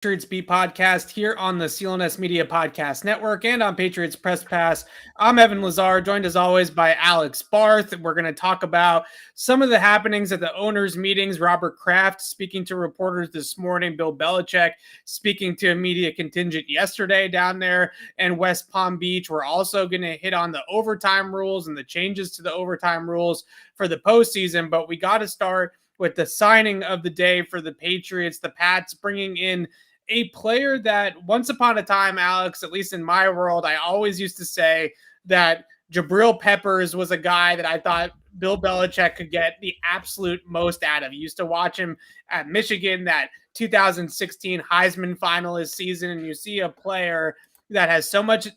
Patriots Beat podcast here on the CLNS Media Podcast Network and on Patriots Press Pass. I'm Evan Lazar, joined as always by Alex Barth. We're going to talk about some of the happenings at the owners' meetings. Robert Kraft speaking to reporters this morning, Bill Belichick speaking to a media contingent yesterday down there in West Palm Beach. We're also going to hit on the overtime rules and the changes to the overtime rules for the postseason, but we got to start with the signing of the day for the Patriots. The Pats bringing in a player that once upon a time, Alex, at least in my world, I always used to say that Jabrill Peppers was a guy that I thought Bill Belichick could get the absolute most out of. He used to watch him at Michigan, that 2016 Heisman finalist season, and you see a player that has so much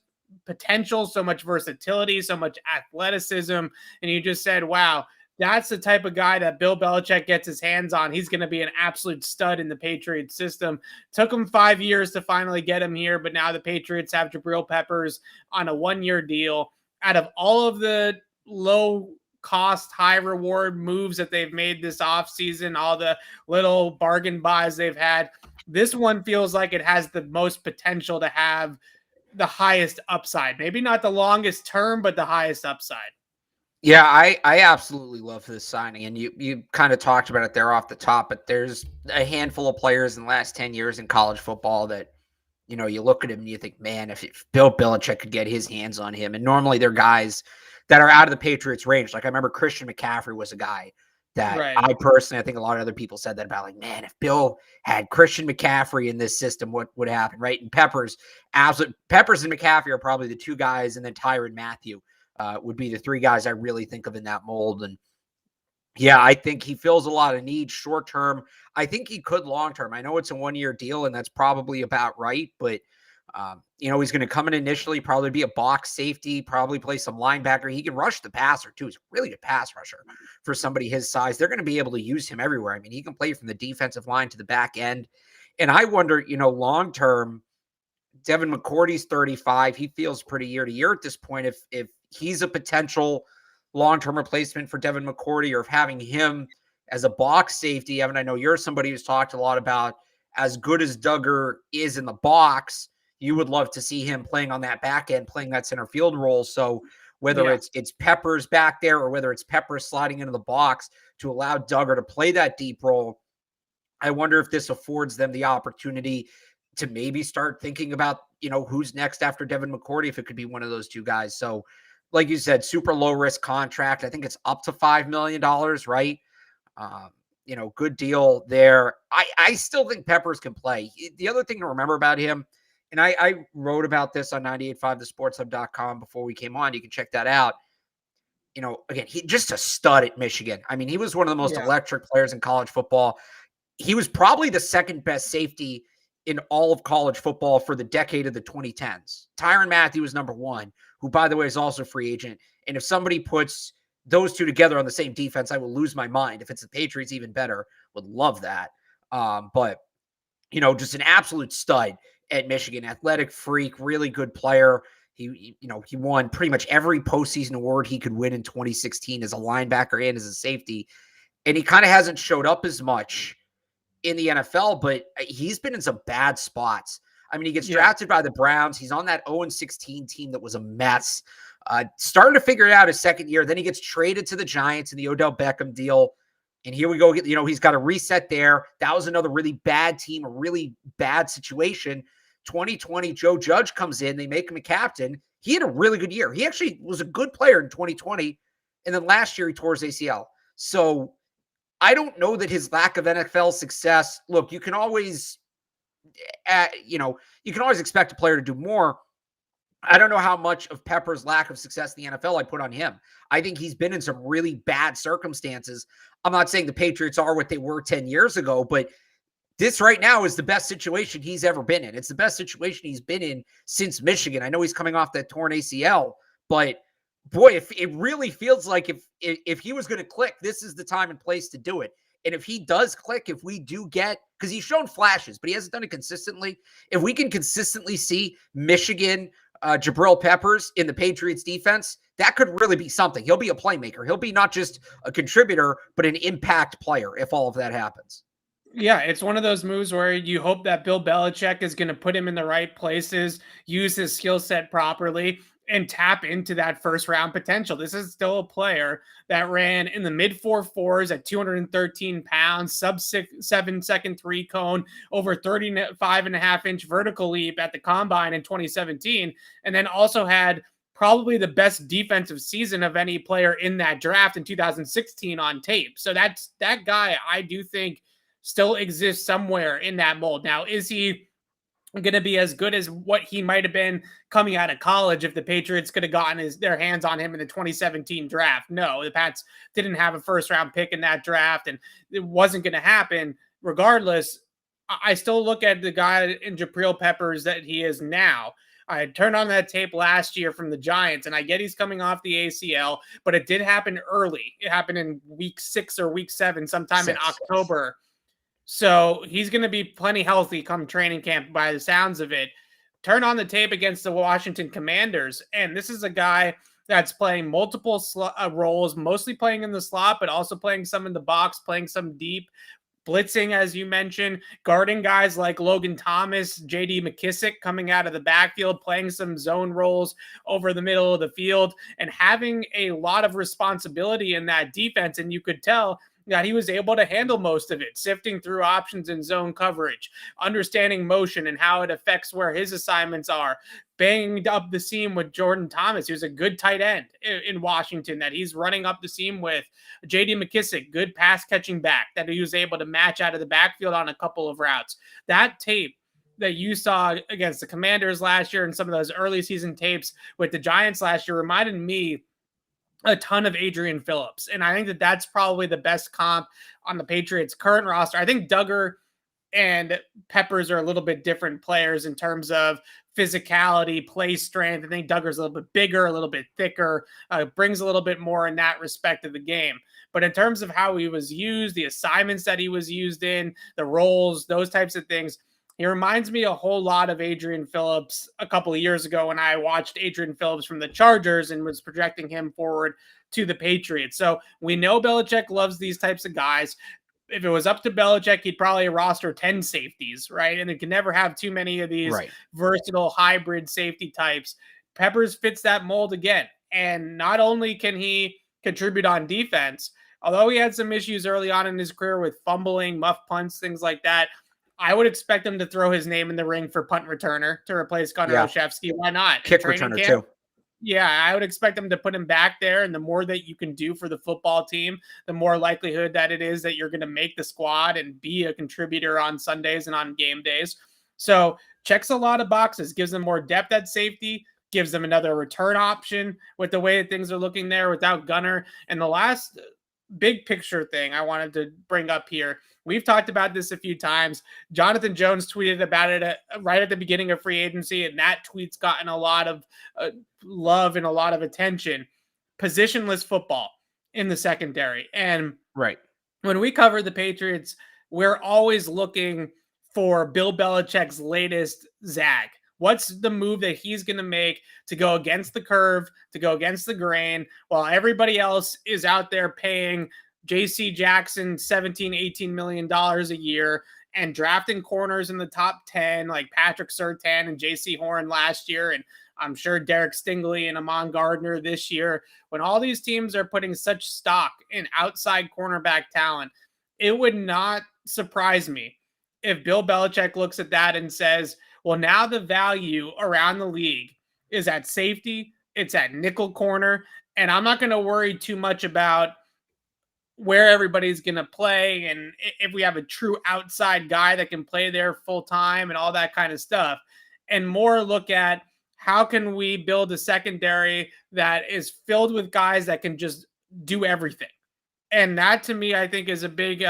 potential, so much versatility, so much athleticism, and you just said, wow, that's the type of guy that Bill Belichick gets his hands on. He's going to be an absolute stud in the Patriots system. Took him 5 years to finally get him here, but now the Patriots have Jabrill Peppers on a 1-year deal. Out of all of the low cost, high reward moves that they've made this offseason, all the little bargain buys they've had, this one feels like it has the most potential to have the highest upside. Maybe not the longest term, but the highest upside. Yeah, I absolutely love this signing, and you kind of talked about it there off the top, but there's a handful of players in the last 10 years in college football that, you know, you look at him and you think, man, if Bill Belichick could get his hands on him, and normally they're guys that are out of the Patriots range. Like I remember Christian McCaffrey was a guy that I personally, I think a lot of other people said that about, like, man, if Bill had Christian McCaffrey in this system, what would happen, right? And Peppers and McCaffrey are probably the two guys, and then Tyrann Mathieu would be the three guys I really think of in that mold. And yeah, I think he fills a lot of needs short term. I think he could long term. I know it's a 1-year deal, and that's probably about right. But, you know, he's going to come in initially, probably be a box safety, probably play some linebacker. He can rush the passer, too. He's a really good pass rusher for somebody his size. They're going to be able to use him everywhere. I mean, he can play from the defensive line to the back end. And I wonder, you know, long term, Devin McCourty's 35. He feels pretty year to year at this point. If he's a potential long-term replacement for Devin McCourty, or if having him as a box safety, Evan, I know you're somebody who's talked a lot about as good as Duggar is in the box, you would love to see him playing on that back end, playing that center field role. So whether it's Peppers back there, or whether it's Peppers sliding into the box to allow Duggar to play that deep role, I wonder if this affords them the opportunity to maybe start thinking about, you know, who's next after Devin McCourty, if it could be one of those two guys. So like you said, super low risk contract. I think it's up to $5 million, right? You know, good deal there. I still think Peppers can play. The other thing to remember about him, and I wrote about this on 98.5thesportshub.com before we came on. You can check that out. You know, again, he just a stud at Michigan. I mean, he was one of the most electric players in college football. He was probably the second best safety in all of college football for the decade of the 2010s. Tyrann Mathieu was number one, who, by the way, is also a free agent. And if somebody puts those two together on the same defense, I will lose my mind. If it's the Patriots, even better. Would love that. But, you know, just an absolute stud at Michigan. Athletic freak, really good player. He won pretty much every postseason award he could win in 2016 as a linebacker and as a safety. And he kind of hasn't showed up as much in the NFL, but he's been in some bad spots. I mean, he gets drafted by the Browns. He's on that 0-16 team that was a mess. Started to figure it out his second year. Then he gets traded to the Giants in the Odell Beckham deal. And here we go. You know, he's got a reset there. That was another really bad team, a really bad situation. 2020, Joe Judge comes in. They make him a captain. He had a really good year. He actually was a good player in 2020. And then last year he tore his ACL. So I don't know that his lack of NFL success, look, you can always, expect a player to do more. I don't know how much of Pepper's lack of success in the NFL I put on him. I think he's been in some really bad circumstances. I'm not saying the Patriots are what they were 10 years ago, but this right now is the best situation he's ever been in. It's the best situation he's been in since Michigan. I know he's coming off that torn ACL, but boy, if it really feels like if he was going to click, this is the time and place to do it. And if he does click, if we do get, because he's shown flashes, but he hasn't done it consistently. If we can consistently see Michigan, Jabrill Peppers in the Patriots defense, that could really be something. He'll be a playmaker. He'll be not just a contributor, but an impact player if all of that happens. Yeah, it's one of those moves where you hope that Bill Belichick is going to put him in the right places, use his skill set properly, and tap into that first round potential. This is still a player that ran in the mid 4.4s at 213 pounds, sub 7 second three cone, over 35.5 inch vertical leap at the combine in 2017, and then also had probably the best defensive season of any player in that draft in 2016 on tape. So that guy, I do think, still exists somewhere in that mold. Now, is he going to be as good as what he might have been coming out of college if the Patriots could have gotten their hands on him in the 2017 draft? No, the Pats didn't have a first round pick in that draft, and it wasn't going to happen regardless. I still look at the guy in Jabrill Peppers that he is now. I had turned on that tape last year from the Giants, and I get he's coming off the ACL, but it did happen early. It happened in week 6 or week 7, sometime in October. So he's going to be plenty healthy come training camp by the sounds of it. Turn on the tape against the Washington Commanders, and this is a guy that's playing multiple roles, mostly playing in the slot, but also playing some in the box, playing some deep, blitzing, as you mentioned, guarding guys like Logan Thomas, J.D. McKissick coming out of the backfield, playing some zone roles over the middle of the field, and having a lot of responsibility in that defense. And you could tell that he was able to handle most of it, sifting through options in zone coverage, understanding motion and how it affects where his assignments are, banged up the seam with Jordan Thomas, who's a good tight end in Washington that he's running up the seam with. J.D. McKissick, good pass catching back that he was able to match out of the backfield on a couple of routes. That tape that you saw against the Commanders last year and some of those early season tapes with the Giants last year reminded me a ton of Adrian Phillips. And I think that that's probably the best comp on the Patriots' current roster. I think Duggar and Peppers are a little bit different players in terms of physicality, play strength. I think Duggar's a little bit bigger, a little bit thicker, brings a little bit more in that respect of the game. But in terms of how he was used, the assignments that he was used in, the roles, those types of things, he reminds me a whole lot of Adrian Phillips a couple of years ago when I watched Adrian Phillips from the Chargers and was projecting him forward to the Patriots. So we know Belichick loves these types of guys. If it was up to Belichick, he'd probably roster 10 safeties, right? And it can never have too many of these versatile hybrid safety types. Peppers fits that mold again. And not only can he contribute on defense, although he had some issues early on in his career with fumbling, muff punts, things like that, I would expect him to throw his name in the ring for punt returner to replace Gunnar Olszewski. Why not? Kick returner too. Yeah, I would expect him to put him back there. And the more that you can do for the football team, the more likelihood that it is that you're going to make the squad and be a contributor on Sundays and on game days. So checks a lot of boxes, gives them more depth at safety, gives them another return option with the way that things are looking there without Gunnar. And the last big picture thing I wanted to bring up here, we've talked about this a few times. Jonathan Jones tweeted about it right at the beginning of free agency, and that tweet's gotten a lot of love and a lot of attention. Positionless football in the secondary. And when we cover the Patriots, we're always looking for Bill Belichick's latest zag. What's the move that he's going to make to go against the curve, to go against the grain, while everybody else is out there paying J.C. Jackson $17, $18 million a year and drafting corners in the top 10 like Patrick Surtain and J.C. Horn last year, and I'm sure Derek Stingley and Amon Gardner this year. When all these teams are putting such stock in outside cornerback talent, it would not surprise me if Bill Belichick looks at that and says, well, now the value around the league is at safety, it's at nickel corner, and I'm not going to worry too much about where everybody's going to play and if we have a true outside guy that can play there full time and all that kind of stuff, and more look at how can we build a secondary that is filled with guys that can just do everything. And that to me, I think is a big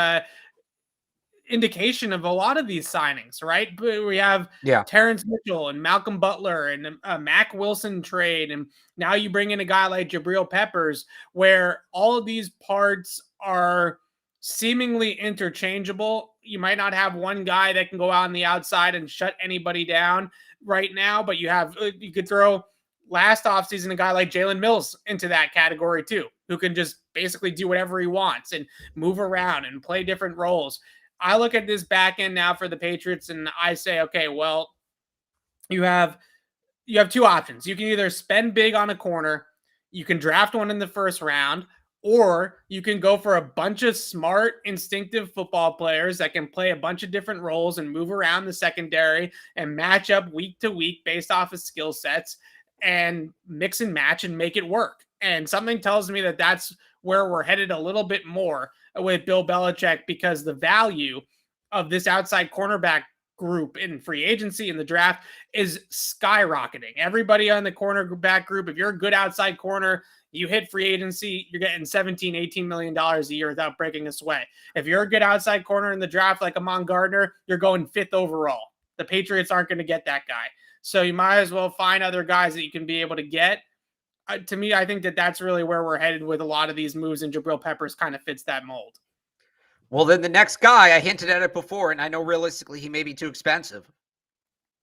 indication of a lot of these signings, right? We have Terrence Mitchell and Malcolm Butler and a Mac Wilson trade. And now you bring in a guy like Jabrill Peppers, where all of these parts are seemingly interchangeable. You might not have one guy that can go out on the outside and shut anybody down right now, but you could throw last offseason a guy like Jalen Mills into that category too, who can just basically do whatever he wants and move around and play different roles. I look at this back end now for the Patriots and I say, okay, well, you have two options. You can either spend big on a corner, you can draft one in the first round, or you can go for a bunch of smart, instinctive football players that can play a bunch of different roles and move around the secondary and match up week to week based off of skill sets and mix and match and make it work. And something tells me that that's where we're headed a little bit more with Bill Belichick, because the value of this outside cornerback group in free agency in the draft is skyrocketing. Everybody on the cornerback group, if you're a good outside corner, you hit free agency, you're getting $17-18 million a year without breaking a sweat. If you're a good outside corner in the draft like Amon Gardner, you're going 5th overall. The Patriots aren't going to get that guy. So you might as well find other guys that you can be able to get. To me, I think that that's really where we're headed with a lot of these moves, and Jabrill Peppers kind of fits that mold. Well, then the next guy, I hinted at it before, and I know realistically he may be too expensive.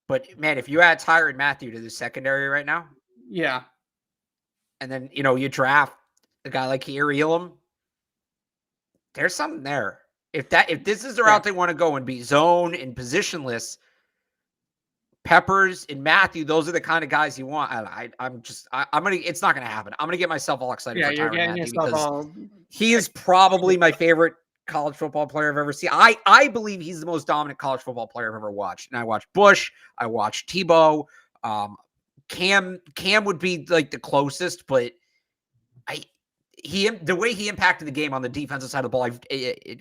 But, man, if you add Tyrann Mathieu to the secondary right now. Yeah. And then, you draft a guy like Ka'ir Elam, there's something there. If this is the route they want to go and be zone and positionless, Peppers and Mathieu, those are the kind of guys you want. It's not going to happen. I'm going to get myself all excited for Tyrann Mathieu because he is probably my favorite college football player I've ever seen. I believe he's the most dominant college football player I've ever watched. And I watched Bush. I watched Tebow. Cam would be like the closest, but the way he impacted the game on the defensive side of the ball,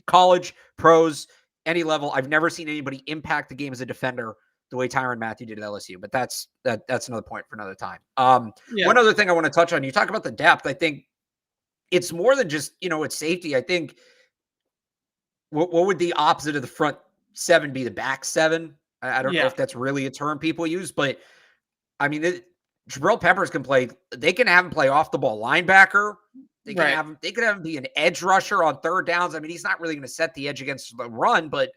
college, pros, any level, I've never seen anybody impact the game as a defender the way Tyrann Mathieu did at LSU. But that's another point for another time. One other thing I want to touch on, you talk about the depth. I think it's more than just, it's safety. I think what would the opposite of the front seven be? The back seven? I don't know if that's really a term people use, but I mean, Jabrill Peppers can play. They can have him play off the ball linebacker. They can have him be an edge rusher on third downs. I mean, he's not really going to set the edge against the run, but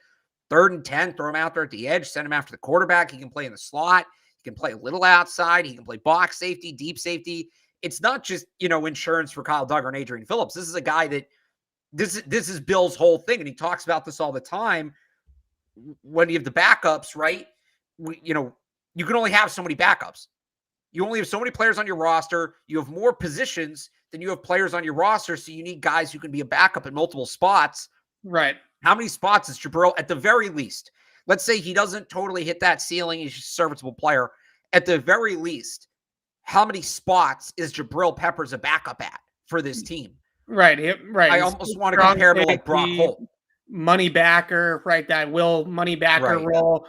3rd and 10, throw him out there at the edge, send him after the quarterback. He can play in the slot. He can play a little outside. He can play box safety, deep safety. It's not just, insurance for Kyle Duggar and Adrian Phillips. This is a guy that this is Bill's whole thing. And he talks about this all the time. When you have the backups, right? You can only have so many backups. You only have so many players on your roster. You have more positions than you have players on your roster. So you need guys who can be a backup at multiple spots. Right. How many spots is Jabrill at the very least? Let's say he doesn't totally hit that ceiling. He's a serviceable player. At the very least, how many spots is Jabrill Peppers a backup at for this team? Right. I almost want to compare him to like Brock Holt. Money backer, right? That will money backer role.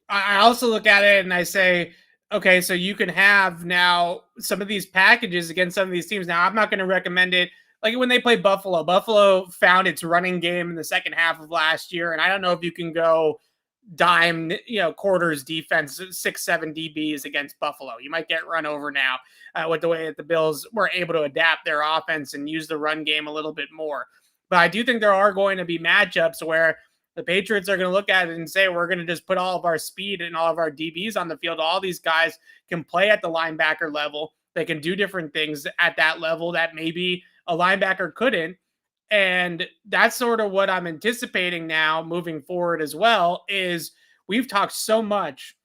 I also look at it and I say, okay, so you can have now some of these packages against some of these teams. Now, I'm not going to recommend it. Like when they play Buffalo, Buffalo found its running game in the second half of last year. And I don't know if you can go dime, quarters defense, 6-7 DBs against Buffalo. You might get run over now with the way that the Bills were able to adapt their offense and use the run game a little bit more. But I do think there are going to be matchups where the Patriots are going to look at it and say, we're going to just put all of our speed and all of our DBs on the field. All these guys can play at the linebacker level. They can do different things at that level that maybe a linebacker couldn't. And that's sort of what I'm anticipating now moving forward as well, is we've talked so much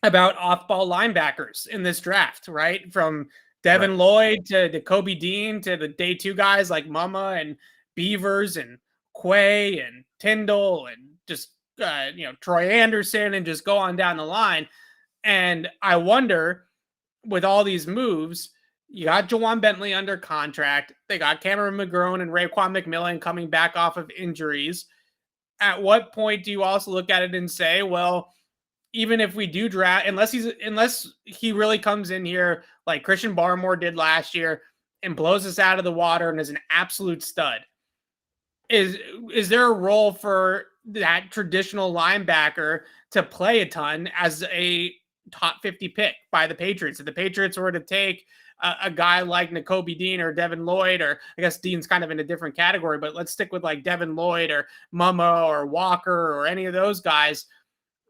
about off-ball linebackers in this draft, right? From Devin Lloyd to Kobe Dean to the day 2 guys like Mama and Beavers and Quay and Tyndall and just, Troy Anderson and just go on down the line. And I wonder, with all these moves, you got Jawan Bentley under contract. They got Cameron McGrone and Raekwon McMillan coming back off of injuries. At what point do you also look at it and say, well, even if we do draft, unless he really comes in here like Christian Barmore did last year and blows us out of the water and is an absolute stud, is there a role for that traditional linebacker to play a ton as a top 50 pick by the Patriots? If the Patriots were to take a guy like Nakobe Dean or Devin Lloyd, or I guess Dean's kind of in a different category, but let's stick with like Devin Lloyd or Mama or Walker or any of those guys.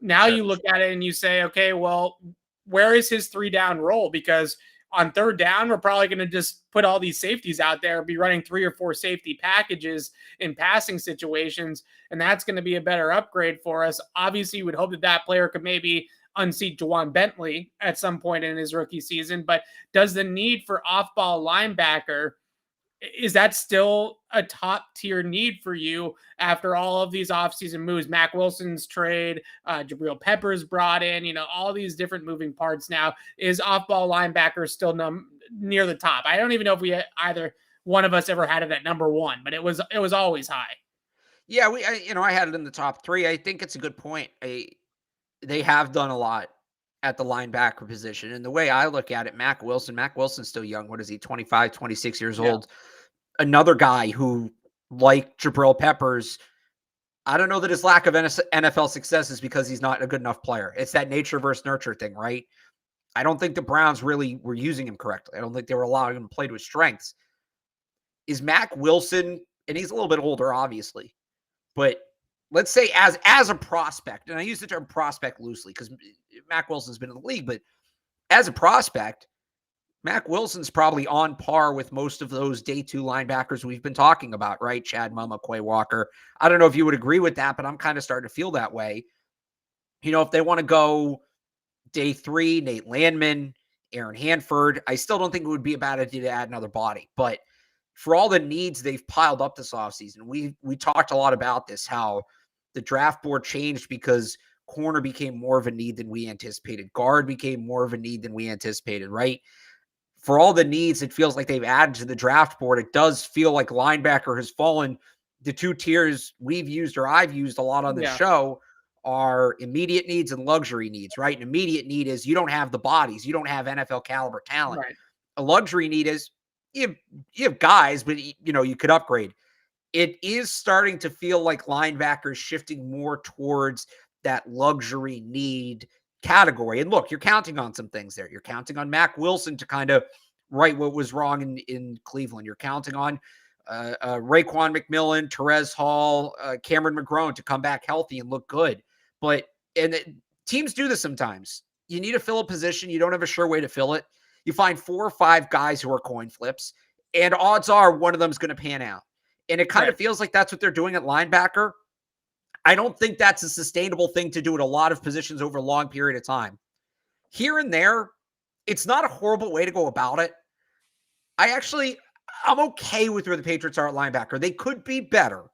Now you look at it and you say, okay, well, where is his 3-down role? Because on third down, we're probably going to just put all these safeties out there, be running 3 or 4 safety packages in passing situations. And that's going to be a better upgrade for us. Obviously, you would hope that that player could maybe unseat Juwan Bentley at some point in his rookie season. But does the need for off-ball linebacker, is that still a top tier need for you after all of these offseason moves? Mac Wilson's trade, Jabrill Peppers brought in, all these different moving parts now. Is off-ball linebacker still near the top? I don't even know if we either one of us ever had it at number one, but it was always high. Yeah, I had it in the top 3. I think it's a good point. They have done a lot at the linebacker position. And the way I look at it, Mac Wilson's still young. What is he, 25, 26 years old? Another guy who, like Jabrill Peppers, I don't know that his lack of NFL success is because he's not a good enough player. It's that nature versus nurture thing, right? I don't think the Browns really were using him correctly. I don't think they were allowing him to play to his strengths. Is Mac Wilson, and he's a little bit older, obviously, but let's say as a prospect, and I use the term prospect loosely because Mac Wilson's been in the league, but as a prospect, Mac Wilson's probably on par with most of those day 2 linebackers we've been talking about, right? Chad Mumma, Quay Walker. I don't know if you would agree with that, but I'm kind of starting to feel that way. If they want to go day 3, Nate Landman, Aaron Hanford, I still don't think it would be a bad idea to add another body. But for all the needs they've piled up this offseason, we talked a lot about this, how the draft board changed because corner became more of a need than we anticipated. Guard became more of a need than we anticipated, right? For all the needs it feels like they've added to the draft board, it does feel like linebacker has fallen. The 2 tiers we've used or I've used a lot on the show are immediate needs and luxury needs, right? An immediate need is you don't have the bodies. You don't have NFL caliber talent. Right. A luxury need is you have guys, but you could upgrade. It is starting to feel like linebackers shifting more towards that luxury need category. And look, you're counting on some things there. You're counting on Mac Wilson to kind of right what was wrong in Cleveland. You're counting on Raekwon McMillan, Terez Hall, Cameron McGrone to come back healthy and look good. Teams do this sometimes. You need to fill a position. You don't have a sure way to fill it. You find 4 or 5 guys who are coin flips, and odds are one of them is going to pan out. And it kind of feels like that's what they're doing at linebacker. I don't think that's a sustainable thing to do at a lot of positions over a long period of time. Here and there, it's not a horrible way to go about it. I'm okay with where the Patriots are at linebacker. They could be better.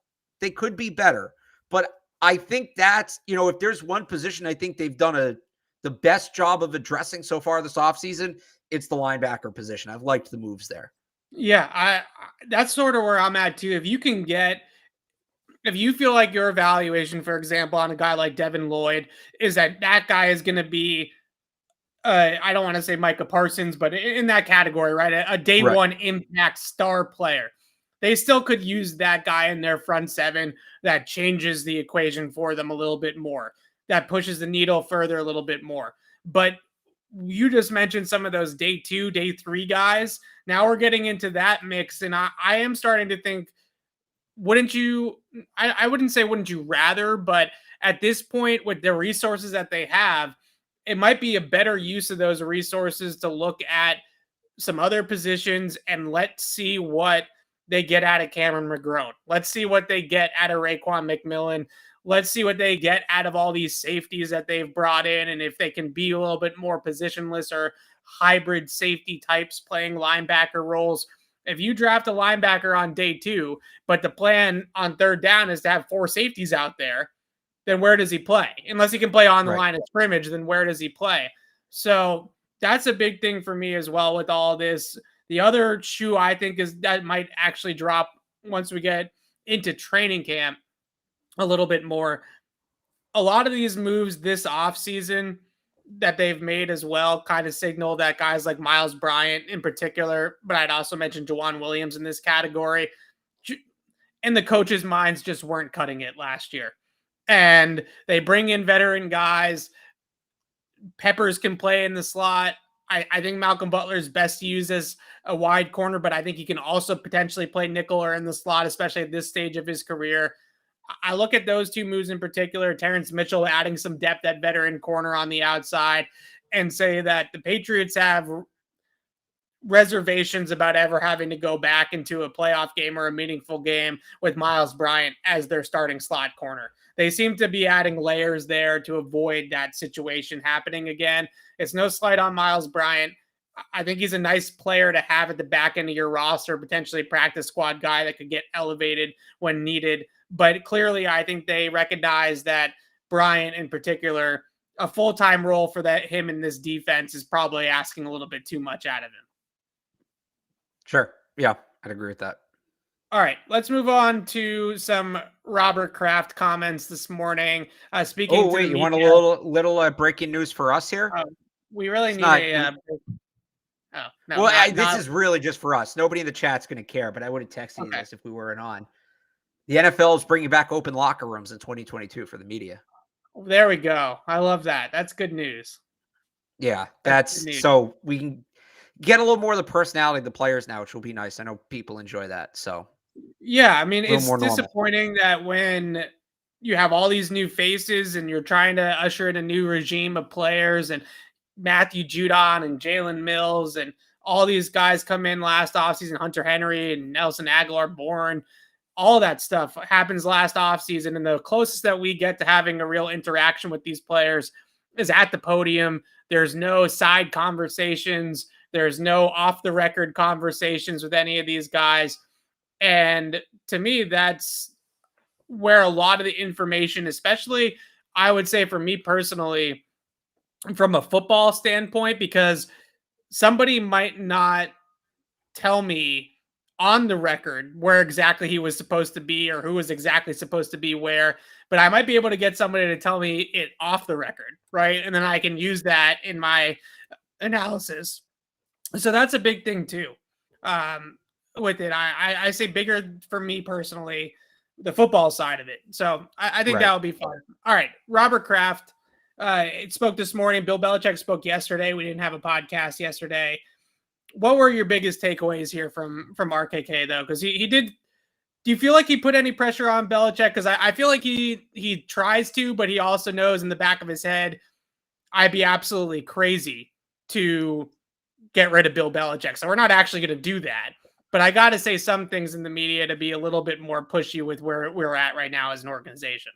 But I think that's, if there's one position I think they've done the best job of addressing so far this offseason, it's the linebacker position. I've liked the moves there. Yeah, that's sort of where I'm at too. If you feel like your evaluation, for example, on a guy like Devin Lloyd is that guy is going to be, I don't want to say Micah Parsons, but in that category, right? A day one impact star player. They still could use that guy in their front 7 that changes the equation for them a little bit more, that pushes the needle further a little bit more. But you just mentioned some of those day 2, day 3 guys. Now we're getting into that mix, and I am starting to think, wouldn't you, I wouldn't say wouldn't you rather, but at this point with the resources that they have, it might be a better use of those resources to look at some other positions and let's see what they get out of Cameron McGrone. Let's see what they get out of Raekwon McMillan. Let's see what they get out of all these safeties that they've brought in, and if they can be a little bit more positionless or hybrid safety types playing linebacker roles. If you draft a linebacker on day 2, but the plan on third down is to have 4 safeties out there, then where does he play? Unless he can play on the line of scrimmage, then where does he play? So that's a big thing for me as well with all this. The other shoe I think is that might actually drop once we get into training camp a little bit more. A lot of these moves this offseason that they've made as well kind of signal that guys like Miles Bryant in particular, but I'd also mention Jawan Williams in this category, and the coaches' minds just weren't cutting it last year. And they bring in veteran guys. Peppers can play in the slot. I think Malcolm Butler is best to use as a wide corner, but I think he can also potentially play nickel or in the slot, especially at this stage of his career. I look at those 2 moves in particular, Terrence Mitchell adding some depth at veteran corner on the outside, and say that the Patriots have reservations about ever having to go back into a playoff game or a meaningful game with Miles Bryant as their starting slot corner. They seem to be adding layers there to avoid that situation happening again. It's no slight on Miles Bryant. I think he's a nice player to have at the back end of your roster, potentially practice squad guy that could get elevated when needed. But clearly, I think they recognize that Bryant in particular, a full-time role for him in this defense is probably asking a little bit too much out of him. Sure. Yeah, I'd agree with that. All right, let's move on to some Robert Kraft comments this morning. Speaking to the you media, want a little breaking news for us here? We really It's need not, no. Well, this is really just for us. Nobody in the chat's going to care, but I would have texted you this if we weren't on. The NFL is bringing back open locker rooms in 2022 for the media. There we go. I love that. That's good news. Yeah, that's so we can get a little more of the personality of the players now, which will be nice. I know people enjoy that. So yeah, I mean, it's disappointing that when you have all these new faces and you're trying to usher in a new regime of players and Matthew Judon and Jalen Mills and all these guys come in last offseason, Hunter Henry and Nelson Aguilar Bourne, all that stuff happens last offseason. And the closest that we get to having a real interaction with these players is at the podium. There's no side conversations. There's no off the record conversations with any of these guys. And to me, that's where a lot of the information, especially I would say for me personally, from a football standpoint, because somebody might not tell me on the record where exactly he was supposed to be or who was exactly supposed to be where, but I might be able to get somebody to tell me it off the record, right? And then I can use that in my analysis. So that's a big thing too. With it, I say bigger for me personally, the football side of it. So I think that would be fun. All right, Robert Kraft. It spoke this morning. Bill Belichick spoke yesterday. We didn't have a podcast yesterday. What were your biggest takeaways here from RKK though? Because he did. Do you feel like he put any pressure on Belichick? Because I feel like he tries to, but he also knows in the back of his head, I'd be absolutely crazy to get rid of Bill Belichick. So we're not actually going to do that. But I got to say some things in the media to be a little bit more pushy with where we're at right now as an organization.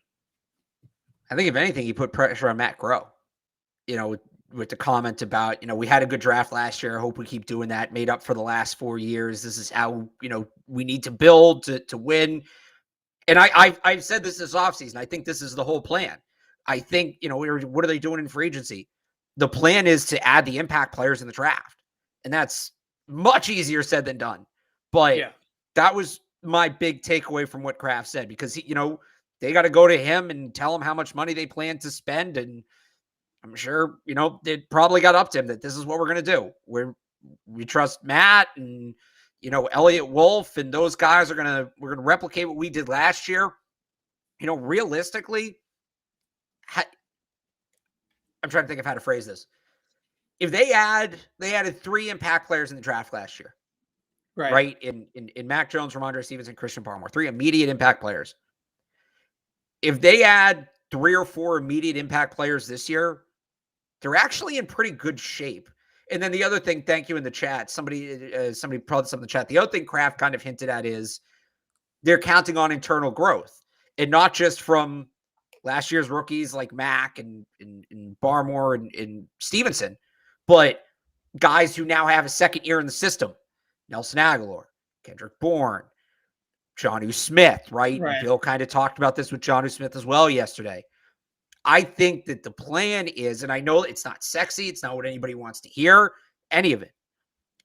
I think if anything, he put pressure on Matt Groh, with the comment about, we had a good draft last year. I hope we keep doing that. Made up for the last 4 years. This is how, we need to build to win. And I've said this offseason. I think this is the whole plan. I think, what are they doing in free agency? The plan is to add the impact players in the draft. And that's much easier said than done. But that was my big takeaway from what Kraft said, because they got to go to him and tell him how much money they plan to spend. And I'm sure, they probably got up to him that this is what we're going to do. We trust Matt and, Elliott Wolf and those guys we're going to replicate what we did last year. Realistically, I'm trying to think of how to phrase this. If they added 3 impact players in the draft last year, right? In Mac Jones, Ramondre Stevenson, Christian Barmore, 3 immediate impact players. If they add 3 or 4 immediate impact players this year, they're actually in pretty good shape. And then the other thing, thank you in the chat. Somebody probably something in the chat. The other thing Kraft kind of hinted at is they're counting on internal growth, and not just from last year's rookies like Mac and Barmore and Stevenson, but guys who now have a second year in the system. Nelson Aguilar, Kendrick Bourne, Jonnu Smith, right? Bill kind of talked about this with Jonnu Smith as well yesterday. I think that the plan is, and I know it's not sexy, it's not what anybody wants to hear, any of it.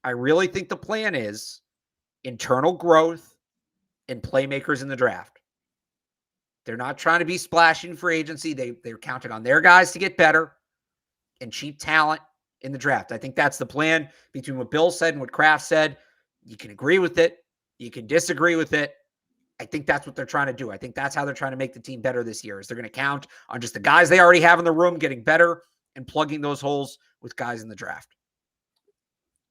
I really think the plan is internal growth and playmakers in the draft. They're not trying to be splashing free agency. They're counting on their guys to get better and cheap talent in the draft. I think that's the plan between what Bill said and what Kraft said. You can agree with it. You can disagree with it. I think that's what they're trying to do. I think that's how they're trying to make the team better this year, is they're going to count on just the guys they already have in the room getting better and plugging those holes with guys in the draft.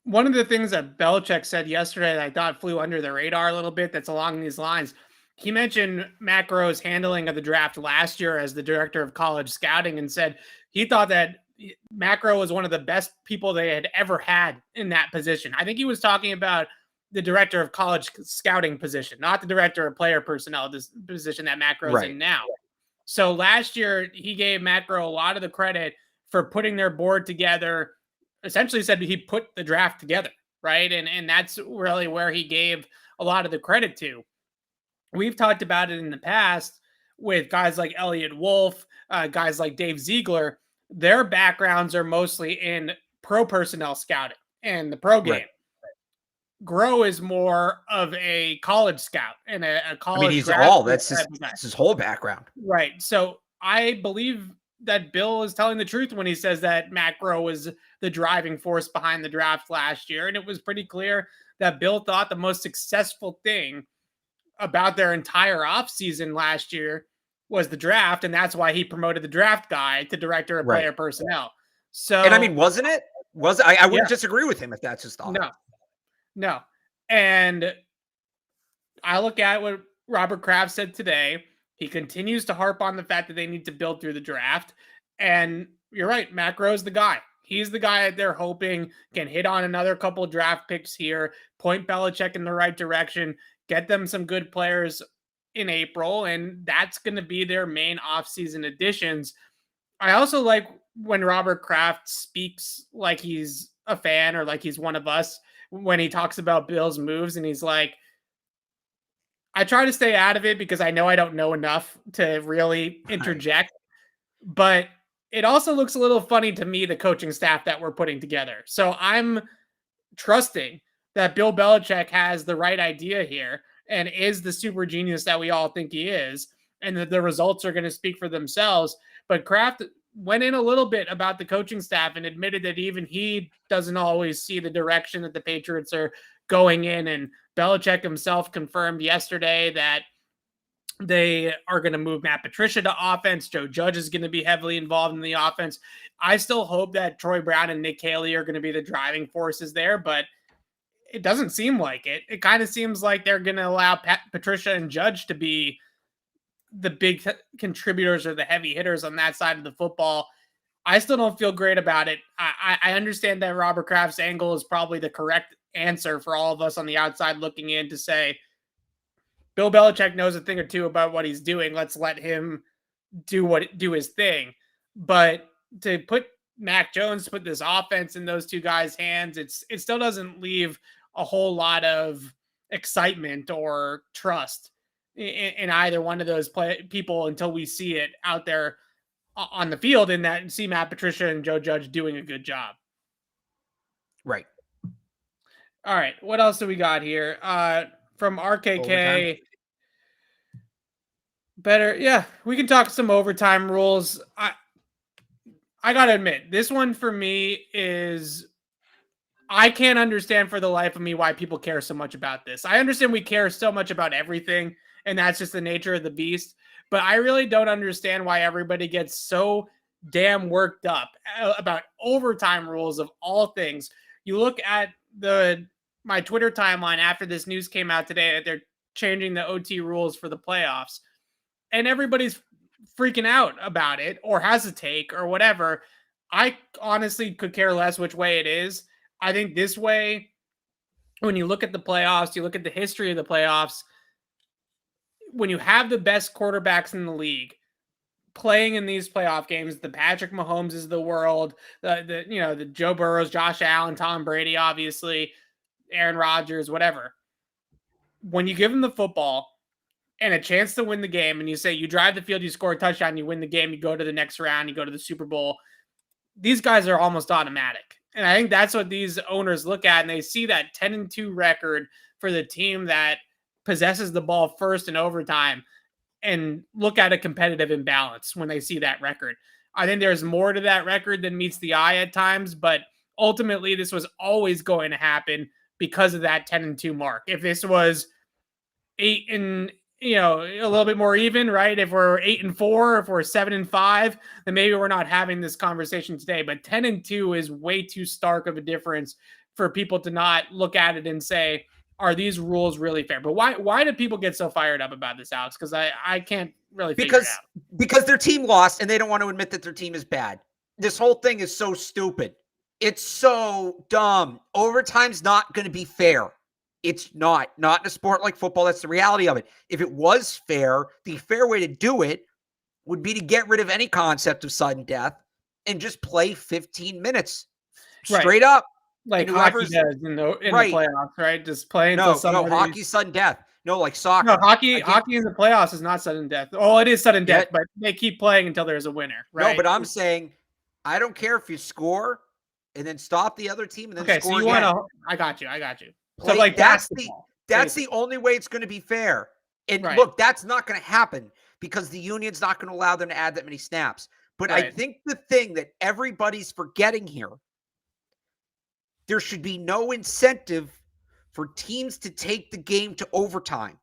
One of the things that Belichick said yesterday that I thought flew under the radar a little bit that's along these lines, he mentioned Matt Groh's handling of the draft last year as the director of college scouting and said he thought that Macro was one of the best people they had ever had in that position. I think he was talking about the director of college scouting position, not the director of player personnel, this position that Macro's in now. So last year, he gave Macro a lot of the credit for putting their board together. Essentially said he put the draft together, right? And that's really where he gave a lot of the credit to. We've talked about it in the past with guys like Elliott Wolf, guys like Dave Ziegler. Their backgrounds are mostly in pro personnel scouting and the pro game. Right. Groh is more of a college scout and a college. I mean, he's all that's his whole background. Right. So I believe that Bill is telling the truth when he says that Matt Groh was the driving force behind the draft last year. And it was pretty clear that Bill thought the most successful thing about their entire offseason last year was the draft. And that's why he promoted the draft guy to director of player personnel. So, and I mean, wasn't it? I wouldn't disagree with him if that's his thought. No. And I look at what Robert Kraft said today. He continues to harp on the fact that they need to build through the draft. And you're right, Matt Groh's the guy. He's the guy that they're hoping can hit on another couple of draft picks here, point Belichick in the right direction, get them some good players in April, and that's going to be their main offseason additions. I also like when Robert Kraft speaks like he's a fan or like he's one of us when he talks about Bill's moves, and he's like, I try to stay out of it because I know I don't know enough to really interject, but it also looks a little funny to me, the coaching staff that we're putting together. So I'm trusting that Bill Belichick has the right idea here and is the super genius that we all think he is, and that the results are going to speak for themselves. But Kraft went in a little bit about the coaching staff and admitted that even he doesn't always see the direction that the Patriots are going in. And Belichick himself confirmed yesterday that they are going to move Matt Patricia to offense. Joe Judge is going to be heavily involved in the offense. I still hope that Troy Brown and Nick Haley are going to be the driving forces there, but it doesn't seem like it. It kind of seems like they're going to allow Patricia and Judge to be the big contributors or the heavy hitters on that side of the football. I still don't feel great about it. I understand that Robert Kraft's angle is probably the correct answer for all of us on the outside looking in to say, Bill Belichick knows a thing or two about what he's doing. Let's let him do his thing. But to put Mac Jones, put this offense in those two guys' hands, it still doesn't leave a whole lot of excitement or trust in either one of those people until we see it out there on the field, and that see Matt Patricia and Joe Judge doing a good job. Right. All right. What else do we got here? From RKK. Overtime. Better. Yeah, we can talk some overtime rules. I got to admit, this one for me is, I can't understand for the life of me why people care so much about this. I understand we care so much about everything, and that's just the nature of the beast. But I really don't understand why everybody gets so damn worked up about overtime rules of all things. You look at my Twitter timeline after this news came out today that they're changing the OT rules for the playoffs, and everybody's freaking out about it or has a take or whatever. I honestly could care less which way it is. I think this way, when you look at the playoffs, you look at the history of the playoffs, when you have the best quarterbacks in the league playing in these playoff games, the Patrick Mahomes is the world, the Joe Burrows, Josh Allen, Tom Brady, obviously, Aaron Rodgers, whatever. When you give them the football and a chance to win the game, and you say you drive the field, you score a touchdown, you win the game, you go to the next round, you go to the Super Bowl, these guys are almost automatic. And I think that's what these owners look at, and they see that 10-2 record for the team that possesses the ball first in overtime and look at a competitive imbalance when they see that record. I think there's more to that record than meets the eye at times, but ultimately this was always going to happen because of that 10-2 mark. If this was 8 and a little bit more even, right? If we're 8-4, if we're 7-5, then maybe we're not having this conversation today. But 10-2 is way too stark of a difference for people to not look at it and say, are these rules really fair? But why do people get so fired up about this, Alex? Because I can't really figure it out. Because their team lost and they don't want to admit that their team is bad. this whole thing is so stupid. It's so dumb. Overtime's not going to be fair. It's not in a sport like football. That's the reality of it. If it was fair, the fair way to do it would be to get rid of any concept of sudden death and just play 15 minutes straight up. Like hockey does in the playoffs, right? Just play until somebody... No, hockey's sudden death. No, like soccer. No, hockey in the playoffs is not sudden death. Oh, it is sudden death, but they keep playing until there's a winner, right? No, but I'm saying I don't care if you score and then stop the other team and then score again. I got you. So like that's the only way it's going to be fair. And look, that's not going to happen because the union's not going to allow them to add that many snaps. But I think the thing that everybody's forgetting here, there should be no incentive for teams to take the game to overtime.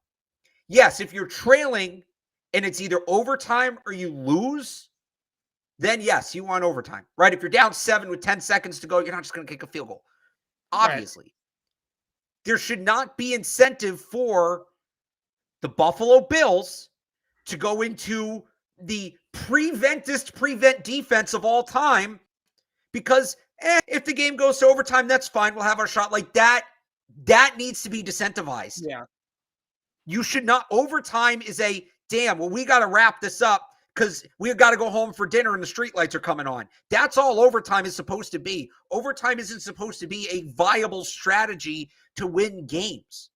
Yes, if you're trailing and it's either overtime or you lose, then yes, you want overtime, right? If you're down 7 with 10 seconds to go, you're not just going to kick a field goal. Obviously. There should not be incentive for the Buffalo Bills to go into the prevent defense of all time because if the game goes to overtime, that's fine. We'll have our shot. Like that needs to be decentivized. Yeah. You should not. Overtime is we got to wrap this up because we've got to go home for dinner and the streetlights are coming on. That's all overtime is supposed to be. Overtime isn't supposed to be a viable strategy to win games.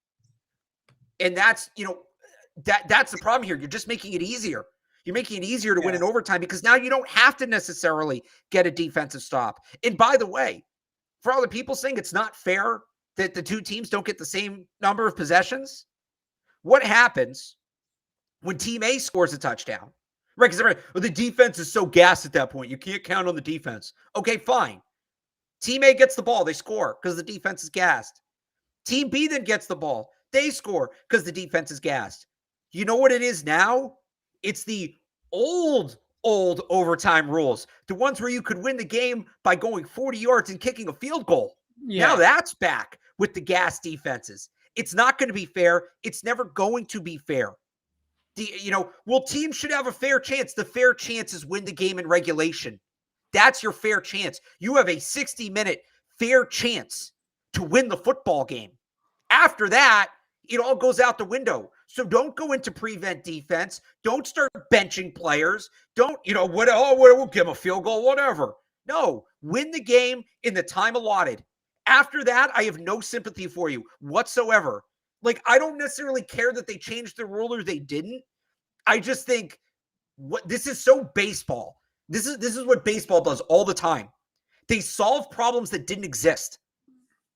And that's the problem here. You're just making it easier. You're making it easier to win in overtime because now you don't have to necessarily get a defensive stop. And by the way, for all the people saying it's not fair that the two teams don't get the same number of possessions, what happens when Team A scores a touchdown? Right, because the defense is so gassed at that point. You can't count on the defense. Okay, fine. Team A gets the ball. They score because the defense is gassed. Team B then gets the ball. They score because the defense is gassed. You know what it is now? It's the old overtime rules. The ones where you could win the game by going 40 yards and kicking a field goal. Yeah. Now that's back with the gas defenses. It's not going to be fair. It's never going to be fair. Teams should have a fair chance. The fair chance is win the game in regulation. That's your fair chance. You have a 60-minute fair chance to win the football game. After that, it all goes out the window. So don't go into prevent defense. Don't start benching players. Don't, we'll give them a field goal, whatever. No, win the game in the time allotted. After that, I have no sympathy for you whatsoever. Like, I don't necessarily care that they changed the rule or they didn't. I just think this is so baseball. This is what baseball does all the time. They solve problems that didn't exist.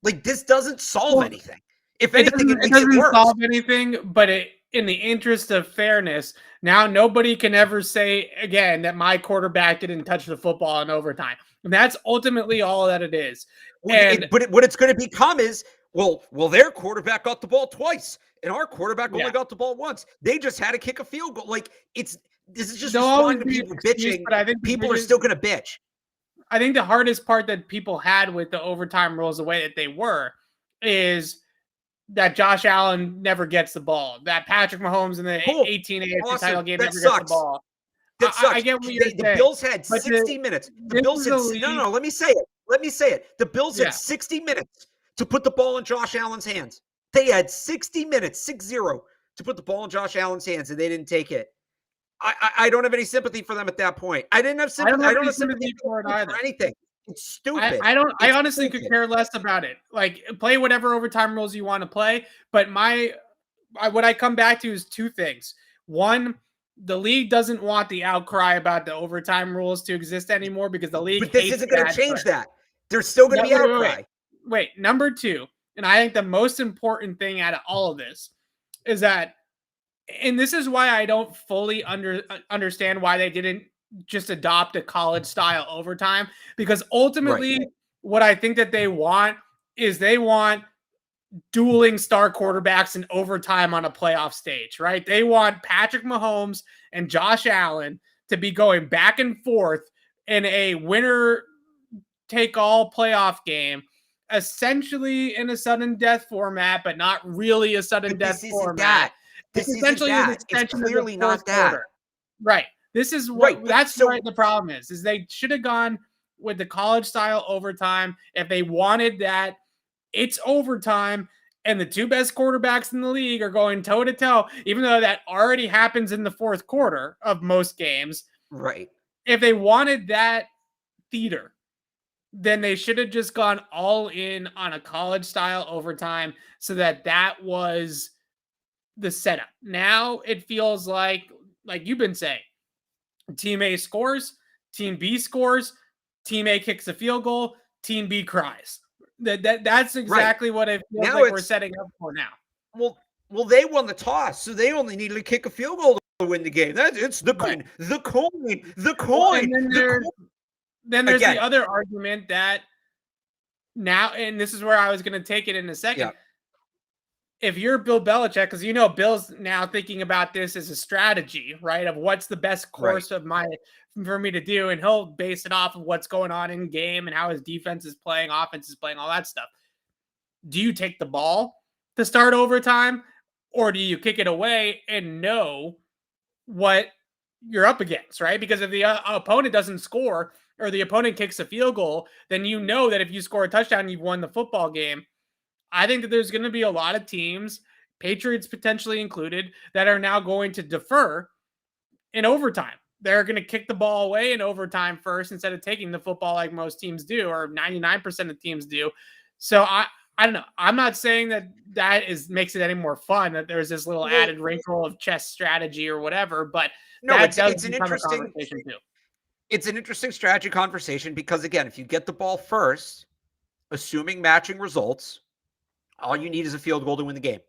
Like, this doesn't solve anything. If anything, it makes it worse. Doesn't solve anything, but in the interest of fairness, now nobody can ever say again that my quarterback didn't touch the football in overtime. And that's ultimately all that it is. But what it's going to become is, well, their quarterback got the ball twice, and our quarterback only got the ball once. They just had to kick a field goal. Like, this is just responding to people bitching. But I think people are still going to bitch. I think the hardest part that people had with the overtime rules, the way that they were, is that Josh Allen never gets the ball. That Patrick Mahomes in the 18 AFC title game never gets the ball. That sucks. I get what you're saying. The Bills had 60 minutes. The Bills had no. Let me say it. The Bills had 60 minutes to put the ball in Josh Allen's hands. They had 60 minutes, 6-0, to put the ball in Josh Allen's hands, and they didn't take it. I don't have any sympathy for them at that point. I didn't have sympathy. I don't have sympathy for it either. For anything. It's stupid. I honestly could care less about it. Like, play whatever overtime rules you want to play. But what I come back to is two things. One, the league doesn't want the outcry about the overtime rules to exist anymore because the league. But this isn't going to change that. There's still going to be outcry. Wait, number two, and I think the most important thing out of all of this is that, and this is why I don't fully understand why they didn't just adopt a college style overtime, because ultimately what I think that they want is they want dueling star quarterbacks in overtime on a playoff stage, right? They want Patrick Mahomes and Josh Allen to be going back and forth in a winner take all playoff game, essentially in a sudden death format, but not really a sudden death format. This is essentially it's clearly not that. Right. This is what that's right. The problem is they should have gone with the college style overtime, if they wanted that, it's overtime. And the two best quarterbacks in the league are going toe to toe, even though that already happens in the fourth quarter of most games. Right. If they wanted that theater, then they should have just gone all in on a college style overtime so that that was the setup. Now it feels like you've been saying, team A scores, team B scores, team A kicks a field goal, team B cries. That's exactly what it feels now like we're setting up for now. Well, they won the toss, so they only needed to kick a field goal to win the game. It's the coin, the coin, the coin. Well, then there's the other argument that now, and this is where I was going to take it in a second. Yeah. If you're Bill Belichick, because Bill's now thinking about this as a strategy, right? Of what's the best course for me to do, and he'll base it off of what's going on in game and how his defense is playing, offense is playing, all that stuff. Do you take the ball to start overtime, or do you kick it away and know what you're up against, right? Because if the opponent doesn't score or the opponent kicks a field goal, then you know that if you score a touchdown, you've won the football game. I think that there's going to be a lot of teams, Patriots potentially included, that are now going to defer in overtime. They're going to kick the ball away in overtime first instead of taking the football like most teams do, or 99% of teams do. So I don't know. I'm not saying that makes it any more fun, that there's this little added wrinkle of chess strategy or whatever, but no, it's an interesting conversation too. It's an interesting strategy conversation because, again, if you get the ball first, assuming matching results, all you need is a field goal to win the game.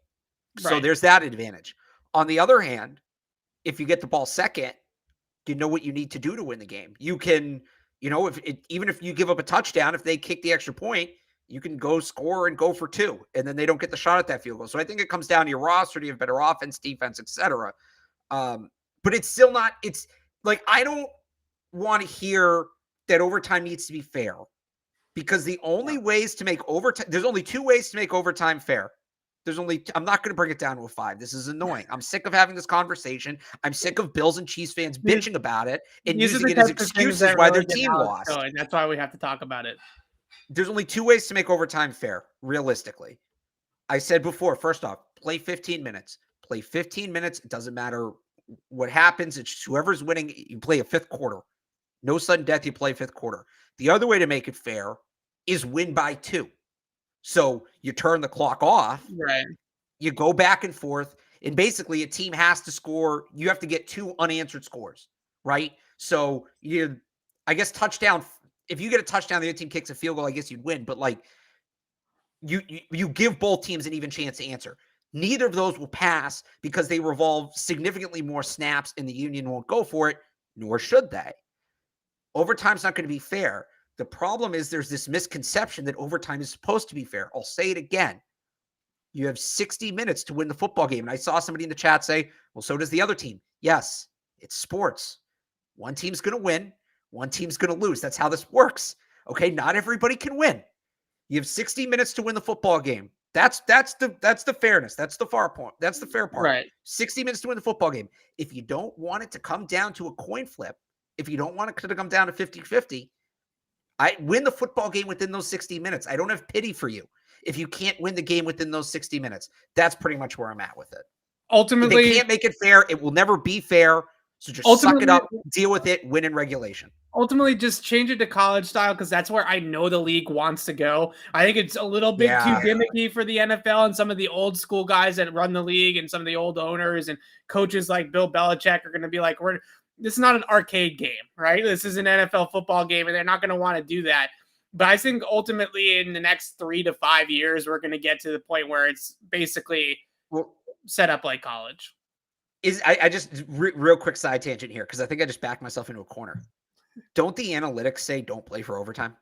So there's that advantage. On the other hand, if you get the ball second, you know what you need to do to win the game. You can, even if you give up a touchdown, if they kick the extra point, you can go score and go for two, and then they don't get the shot at that field goal. So I think it comes down to your roster. Do you have better offense, defense, etc.? But it's still not. It's like, I don't want to hear that overtime needs to be fair, because the only ways to make overtime, there's only two ways to make overtime fair. I'm not going to bring it down to a 5. This is annoying. I'm sick of having this conversation. I'm sick of Bills and Chiefs fans bitching about it and using it as excuses why their team lost. That's why we have to talk about it. There's only two ways to make overtime fair, realistically. I said before, first off, play 15 minutes. Play 15 minutes. It doesn't matter what happens. It's whoever's winning, you play a fifth quarter. No sudden death, you play fifth quarter. The other way to make it fair is win by 2. So you turn the clock off, right? You go back and forth, and basically a team has to score. You have to get 2 unanswered scores, right? So I guess touchdown. If you get a touchdown, the other team kicks a field goal, I guess you'd win. But like, you give both teams an even chance to answer. Neither of those will pass because they revolve significantly more snaps, and the Union won't go for it, nor should they. Overtime's not going to be fair. The problem is there's this misconception that overtime is supposed to be fair. I'll say it again. You have 60 minutes to win the football game. And I saw somebody in the chat say, well, so does the other team. Yes, it's sports. One team's going to win. One team's going to lose. That's how this works. Okay, not everybody can win. You have 60 minutes to win the football game. That's the fairness. That's the far point. That's the fair part. Right. 60 minutes to win the football game. If you don't want it to come down to a coin flip, if you don't want it to come down to 50-50, I win the football game within those 60 minutes. I don't have pity for you if you can't win the game within those 60 minutes. That's pretty much where I'm at with it. Ultimately, if they can't make it fair. It will never be fair. So just suck it up, deal with it, win in regulation. Ultimately, just change it to college style, because that's where I know the league wants to go. I think it's a little bit too gimmicky for the NFL, and some of the old school guys that run the league and some of the old owners and coaches like Bill Belichick are going to be like, this is not an arcade game, right? This is an NFL football game, and they're not going to want to do that. But I think ultimately in the next 3 to 5 years, we're going to get to the point where it's basically set up like college. I just real quick side tangent here, because I think I just backed myself into a corner. Don't the analytics say don't play for overtime?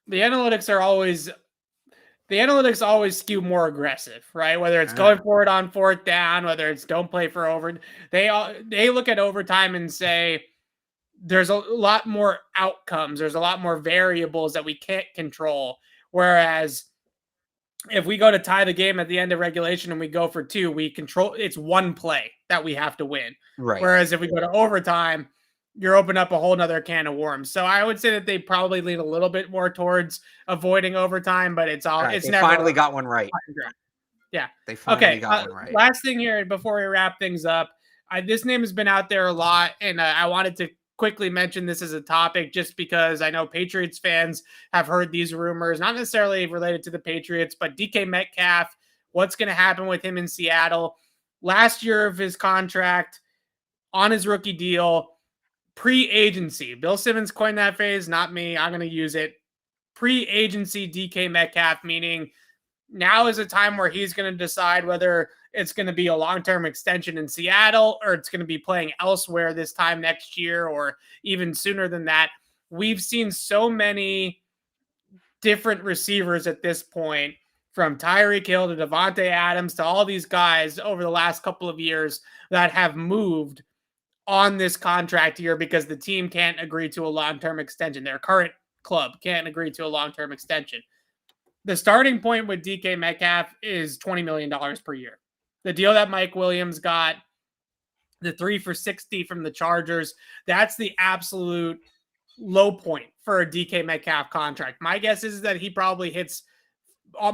The analytics always skew more aggressive, right? Whether it's going for it on 4th down, whether it's don't play for over, they look at overtime and say there's a lot more outcomes. There's a lot more variables that we can't control. Whereas if we go to tie the game at the end of regulation and we go for 2, we control, it's one play that we have to win. Right. Whereas if we go to overtime, you're opening up a whole nother can of worms. So I would say that they probably lean a little bit more towards avoiding overtime, but it's Right, they never finally got one right. yeah. They Okay. finally got one right. Last thing here before we wrap things up. This name has been out there a lot, and I wanted to quickly mention this as a topic just because I know Patriots fans have heard these rumors, not necessarily related to the Patriots, but DK Metcalf, what's going to happen with him in Seattle? Last year of his contract on his rookie deal, pre-agency. Bill Simmons coined that phrase, not me. I'm going to use it. Pre-agency DK Metcalf, meaning now is a time where he's going to decide whether it's going to be a long-term extension in Seattle or it's going to be playing elsewhere this time next year or even sooner than that. We've seen so many different receivers at this point, from Tyreek Hill to Devontae Adams to all these guys over the last couple of years that have moved on this contract year because the team can't agree to a long-term extension. Their current club can't agree to a long-term extension. The starting point with DK Metcalf is $20 million per year. The deal that Mike Williams got, the 3 for $60 from the Chargers, that's the absolute low point for a DK Metcalf contract. My guess is that he probably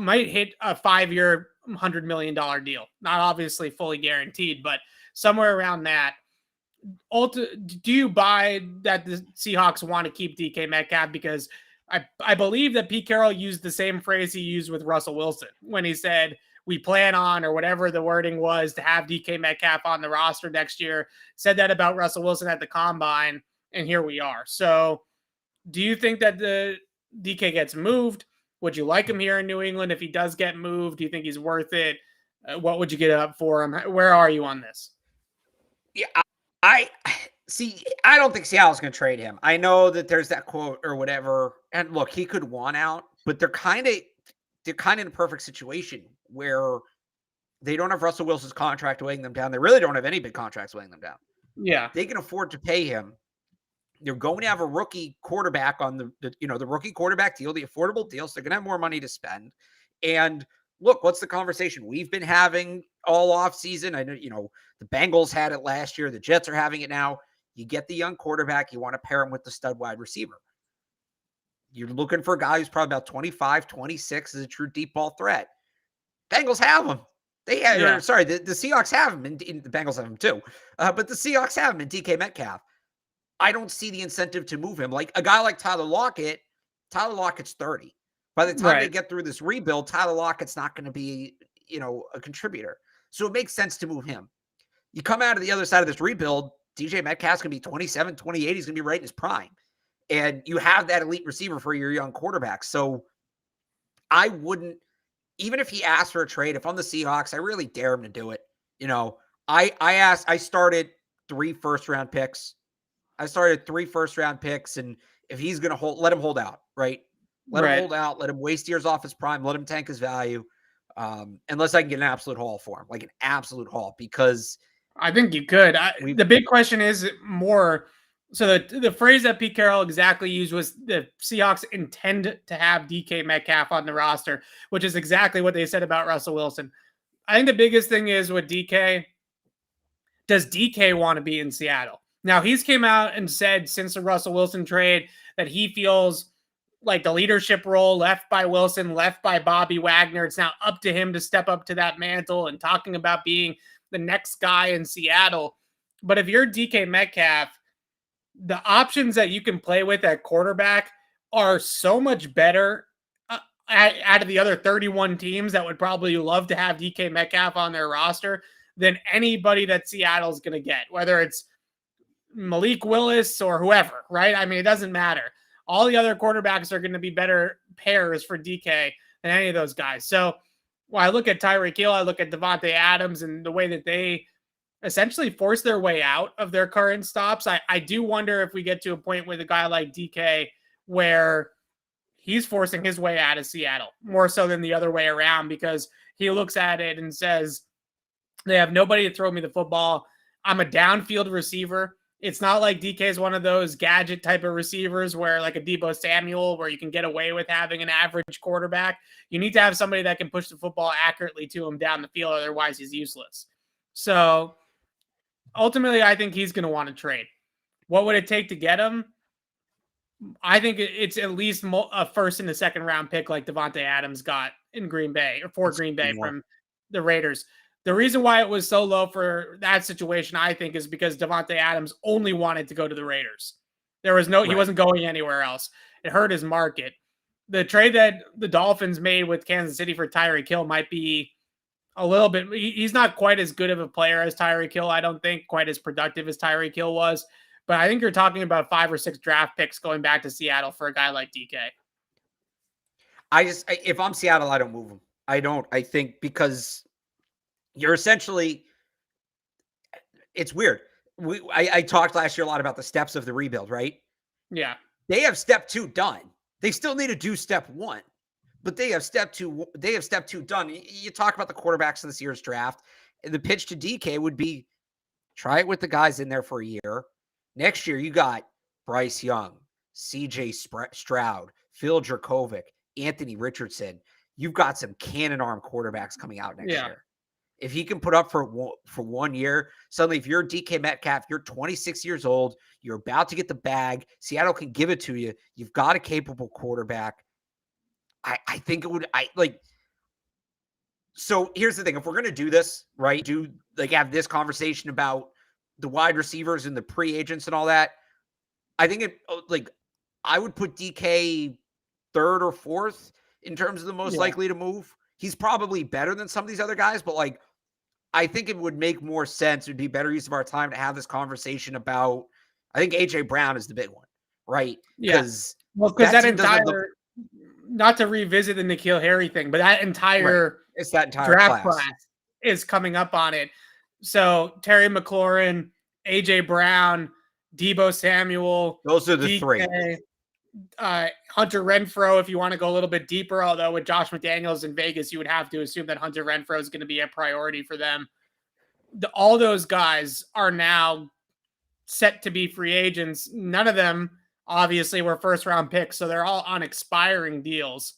might hit a 5-year, $100 million deal. Not obviously fully guaranteed, but somewhere around that. Do you buy that the Seahawks want to keep DK Metcalf? Because I believe that Pete Carroll used the same phrase he used with Russell Wilson when he said, we plan on, or whatever the wording was, to have DK Metcalf on the roster next year. Said that about Russell Wilson at the combine, and here we are. So do you think that the DK gets moved? Would you like him here in New England if he does get moved? Do you think he's worth it? What would you get up for him? Where are you on this? Yeah, I see. I don't think Seattle's going to trade him. I know that there's that quote or whatever. And look, he could want out, but they're kind of in a perfect situation where they don't have Russell Wilson's contract weighing them down. They really don't have any big contracts weighing them down. Yeah, they can afford to pay him. They're going to have a rookie quarterback on the rookie quarterback deal, the affordable deal. So they're going to have more money to spend. And look, what's the conversation we've been having all off season? I know, the Bengals had it last year. The Jets are having it now. You get the young quarterback. You want to pair him with the stud wide receiver. You're looking for a guy who's probably about 25, 26 as a true deep ball threat. Bengals have him. The Seahawks have him, and the Bengals have him too. But the Seahawks have him in DK Metcalf. I don't see the incentive to move him. Like a guy like Tyler Lockett's 30. By the time they get through this rebuild, Tyler Lockett's not going to be, a contributor. So it makes sense to move him. You come out of the other side of this rebuild, DJ Metcalf's going to be 27, 28. He's going to be right in his prime. And you have that elite receiver for your young quarterback. So I wouldn't, even if he asked for a trade, if I'm the Seahawks, I really dare him to do it. I started 3 first-round picks. And if he's going to let him hold out, right? Let him hold out. Let him waste years off his prime. Let him tank his value. Unless I can get an absolute haul for him, like an absolute haul, because I think you could. The big question is more. So the phrase that Pete Carroll exactly used was the Seahawks intend to have DK Metcalf on the roster, which is exactly what they said about Russell Wilson. I think the biggest thing is with DK, does DK want to be in Seattle? Now, he's came out and said since the Russell Wilson trade that he feels like the leadership role left by Wilson, left by Bobby Wagner, it's now up to him to step up to that mantle, and talking about being the next guy in Seattle. But if you're DK Metcalf, the options that you can play with at quarterback are so much better out of the other 31 teams that would probably love to have DK Metcalf on their roster than anybody that Seattle's going to get, whether it's Malik Willis or whoever, right? I mean, it doesn't matter. All the other quarterbacks are going to be better pairs for DK than any of those guys. So when I look at Tyreek Hill, I look at Devontae Adams and the way that they essentially force their way out of their current stops. I do wonder if we get to a point with a guy like DK where he's forcing his way out of Seattle more so than the other way around, because he looks at it and says, they have nobody to throw me the football. I'm a downfield receiver. It's not like DK is one of those gadget type of receivers where like a Deebo Samuel, where you can get away with having an average quarterback. You need to have somebody that can push the football accurately to him down the field. Otherwise he's useless. So ultimately, I think he's going to want to trade. What would it take to get him? I think it's at least a first and a second round pick like Devontae Adams got in Green Bay or for It's Green Bay more. from the Raiders. The reason why it was so low for that situation, I think, is because Devontae Adams only wanted to go to the Raiders. There was he wasn't going anywhere else. It hurt his market. The trade that the Dolphins made with Kansas City for Tyreek Hill might be a little bit. He's not quite as good of a player as Tyreek Hill. I don't think quite as productive as Tyreek Hill was. But I think you're talking about 5 or 6 draft picks going back to Seattle for a guy like DK. If I'm Seattle, I don't move him. I think because you're essentially, it's weird. I talked last year a lot about the steps of the rebuild, right? Yeah. They have step 2 done. They still need to do step 1, but they have step 2. They have step 2 done. You talk about the quarterbacks in this year's draft. The pitch to DK would be try it with the guys in there for a year. Next year, you got Bryce Young, CJ Stroud, Phil Dracovic, Anthony Richardson. You've got some cannon arm quarterbacks coming out next year. If he can put up for 1 year, suddenly if you're DK Metcalf, you're 26 years old, you're about to get the bag, Seattle can give it to you. You've got a capable quarterback. I think it would, so here's the thing. If we're going to do this, right, have this conversation about the wide receivers and the pre-agents and all that, I think I would put DK 3rd or 4th in terms of the most likely to move. He's probably better than some of these other guys, but I think it would make more sense. It would be better use of our time to have this conversation about, I think AJ Brown is the big one, right? Because that entire, not to revisit the N'Keal Harry thing, but that entire, it's that entire draft class is coming up on it. So Terry McLaurin, AJ Brown, Deebo Samuel, those are the DK, 3. Hunter Renfrow, if you want to go a little bit deeper, although with Josh McDaniels in Vegas, you would have to assume that Hunter Renfrow is going to be a priority for them. All those guys are now set to be free agents. None of them, obviously, were first-round picks, so they're all on expiring deals.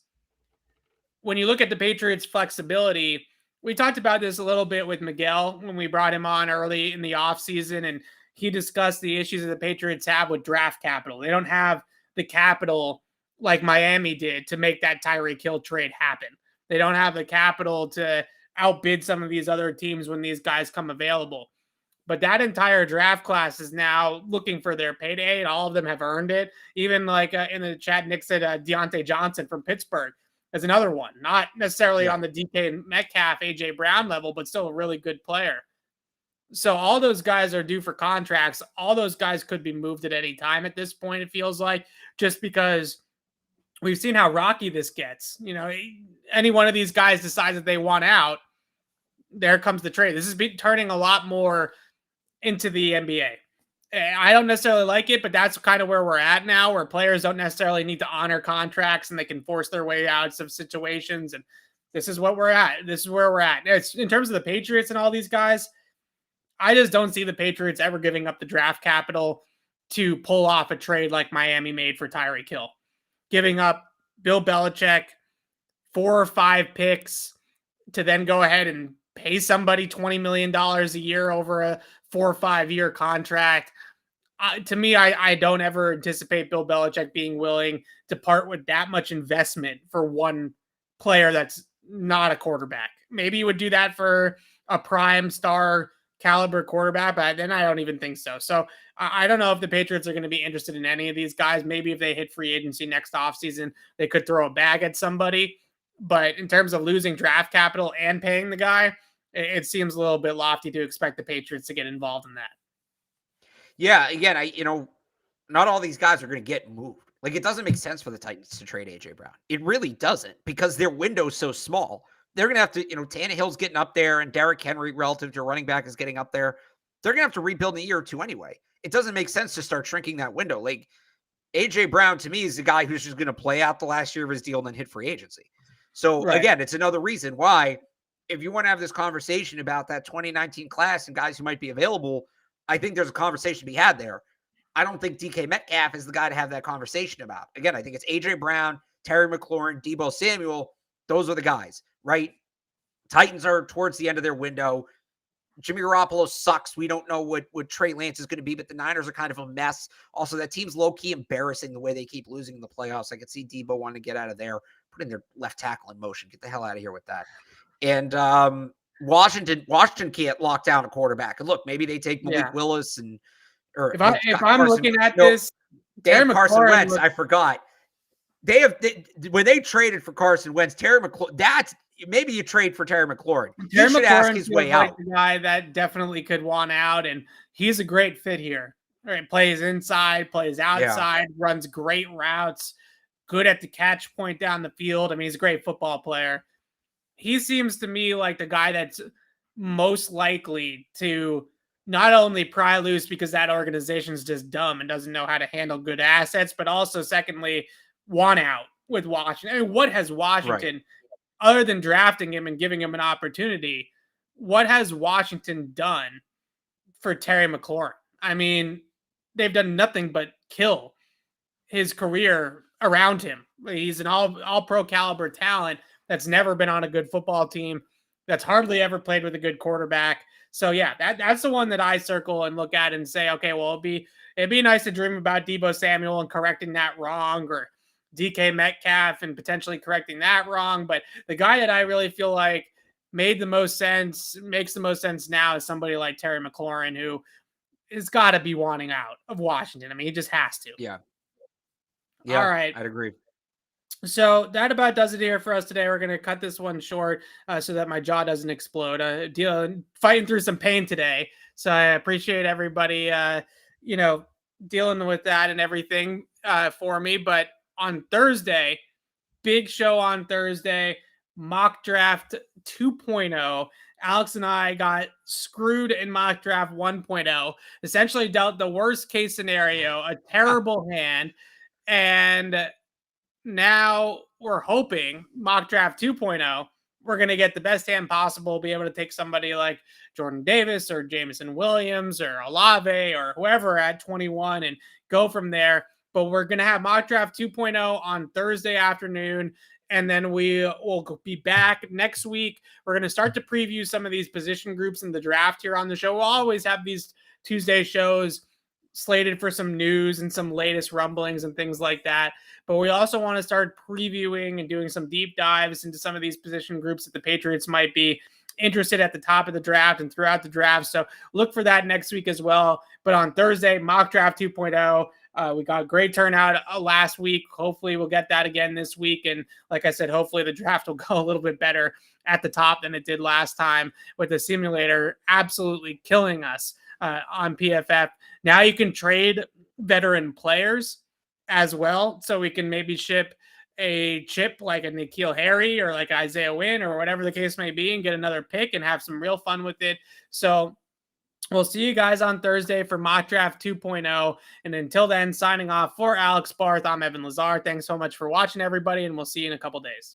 When you look at the Patriots' flexibility, we talked about this a little bit with Miguel when we brought him on early in the offseason, and he discussed the issues that the Patriots have with draft capital. They don't have the capital like Miami did to make that Tyreek Hill trade happen. They don't have the capital to outbid some of these other teams when these guys come available. But that entire draft class is now looking for their payday, and all of them have earned it. Even in the chat, Nick said Deontay Johnson from Pittsburgh is another one. Not necessarily on the DK Metcalf, AJ Brown level, but still a really good player. So all those guys are due for contracts. All those guys could be moved at any time at this point, it feels like, just because we've seen how rocky this gets. Any one of these guys decides that they want out, there comes the trade. This is turning a lot more into the NBA. I don't necessarily like it, but that's kind of where we're at now, where players don't necessarily need to honor contracts and they can force their way out of situations. And this is what we're at. This is where we're at. It's, in terms of the Patriots and all these guys, I just don't see the Patriots ever giving up the draft capital to pull off a trade like Miami made for Tyreek Hill. Giving up Bill Belichick 4 or 5 picks to then go ahead and pay somebody $20 million a year over a 4 or 5 year contract. To me, I don't ever anticipate Bill Belichick being willing to part with that much investment for one player that's not a quarterback. Maybe he would do that for a prime star caliber quarterback, but then I don't even think so. So I don't know if the Patriots are going to be interested in any of these guys. Maybe if they hit free agency next offseason, they could throw a bag at somebody. But in terms of losing draft capital and paying the guy, it seems a little bit lofty to expect the Patriots to get involved in that. Yeah, again, not all these guys are going to get moved. It doesn't make sense for the Titans to trade AJ Brown. It really doesn't, because their window's so small. They're going to have to, Tannehill's getting up there, and Derrick Henry, relative to running back, is getting up there. They're going to have to rebuild in a year or two anyway. It doesn't make sense to start shrinking that window. AJ Brown, to me, is the guy who's just going to play out the last year of his deal and then hit free agency. So, Again, it's another reason why, if you want to have this conversation about that 2019 class and guys who might be available, I think there's a conversation to be had there. I don't think DK Metcalf is the guy to have that conversation about. Again, I think it's AJ Brown, Terry McLaurin, Deebo Samuel. Those are the guys, right? Titans are towards the end of their window. Jimmy Garoppolo sucks. We don't know what Trey Lance is going to be, but the Niners are kind of a mess. Also, that team's low-key embarrassing the way they keep losing in the playoffs. I could see Debo wanting to get out of there, putting their left tackle in motion. Get the hell out of here with that. And Washington can't lock down a quarterback. And look, maybe they take Malik Willis if I'm looking at this, they have Carson Wentz. I forgot. When they traded for Carson Wentz, Terry McLaurin, maybe you trade for Terry McLaurin. He should ask his way out. The guy that definitely could want out, and he's a great fit here. Right, plays inside, plays outside, runs great routes, good at the catch point down the field. I mean, he's a great football player. He seems to me like the guy that's most likely to not only pry loose because that organization's just dumb and doesn't know how to handle good assets, but also secondly, want out with Washington. I mean, what has Washington, other than drafting him and giving him an opportunity, what has Washington done for Terry McLaurin? I mean, they've done nothing but kill his career around him. He's an all-pro caliber talent that's never been on a good football team, that's hardly ever played with a good quarterback. So yeah, that's the one that I circle and look at and say, okay, well, it'd be nice to dream about Deebo Samuel and correcting that wrong, or DK Metcalf and potentially correcting that wrong. But the guy that I really feel like makes the most sense now is somebody like Terry McLaurin, who has got to be wanting out of Washington. I mean, he just has to. Yeah. All right. I'd agree. So that about does it here for us today. We're going to cut this one short so that my jaw doesn't explode. Fighting through some pain today. So I appreciate everybody, dealing with that and everything for me. But on Thursday, big show on Thursday, mock draft 2.0. Alex and I got screwed in mock draft 1.0, essentially dealt the worst case scenario, a terrible hand. And now we're hoping mock draft 2.0, we're going to get the best hand possible, be able to take somebody like Jordan Davis or Jameson Williams or Olave or whoever at 21 and go from there. But we're going to have mock draft 2.0 on Thursday afternoon. And then we will be back next week. We're going to start to preview some of these position groups in the draft here on the show. We'll always have these Tuesday shows slated for some news and some latest rumblings and things like that. But we also want to start previewing and doing some deep dives into some of these position groups that the Patriots might be interested at the top of the draft and throughout the draft. So look for that next week as well. But on Thursday, mock draft 2.0. We got great turnout last week. Hopefully we'll get that again this week. And like I said, hopefully the draft will go a little bit better at the top than it did last time, with the simulator absolutely killing us on PFF. Now you can trade veteran players as well. So we can maybe ship a chip like a N'Keal Harry or like Isaiah Wynn or whatever the case may be and get another pick and have some real fun with it. So we'll see you guys on Thursday for mock draft 2.0. And until then, signing off for Alex Barth, I'm Evan Lazar. Thanks so much for watching, everybody, and we'll see you in a couple days.